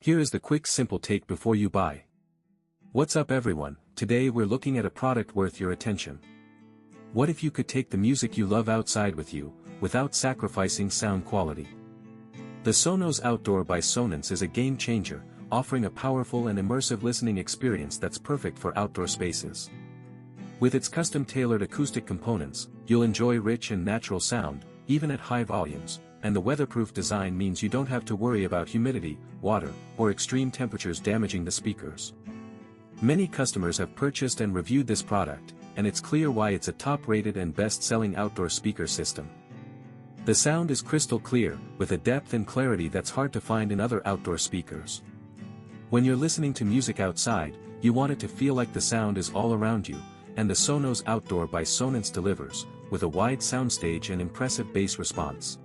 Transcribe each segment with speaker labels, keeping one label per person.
Speaker 1: Here is the quick simple take before you buy. What's up everyone, today we're looking at a product worth your attention. What if you could take the music you love outside with you, without sacrificing sound quality? The Sonos Outdoor by Sonance is a game changer, offering a powerful and immersive listening experience that's perfect for outdoor spaces. With its custom-tailored acoustic components, you'll enjoy rich and natural sound, even at high volumes, and the weatherproof design means you don't have to worry about humidity, water, or extreme temperatures damaging the speakers. Many customers have purchased and reviewed this product, and it's clear why it's a top-rated and best-selling outdoor speaker system. The sound is crystal clear, with a depth and clarity that's hard to find in other outdoor speakers. When you're listening to music outside, you want it to feel like the sound is all around you, and the Sonos Outdoor by Sonance delivers, with a wide soundstage and impressive bass response.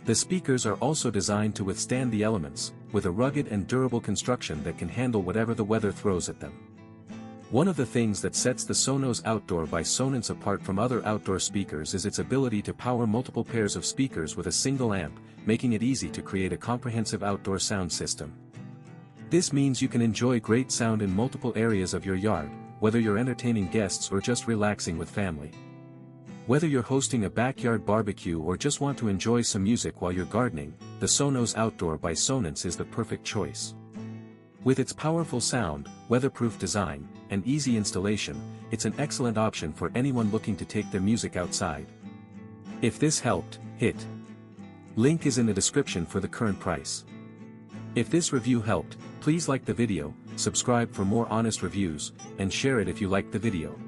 Speaker 1: The speakers are also designed to withstand the elements, with a rugged and durable construction that can handle whatever the weather throws at them. One of the things that sets the Sonos Outdoor by Sonance apart from other outdoor speakers is its ability to power multiple pairs of speakers with a single amp, making it easy to create a comprehensive outdoor sound system. This means you can enjoy great sound in multiple areas of your yard, whether you're entertaining guests or just relaxing with family. Whether you're hosting a backyard barbecue or just want to enjoy some music while you're gardening, the Sonos Outdoor by Sonance is the perfect choice. With its powerful sound, weatherproof design, and easy installation, it's an excellent option for anyone looking to take their music outside. If this helped, hit link is in the description for the current price. If this review helped, please like the video, subscribe for more honest reviews, and share it if you liked the video.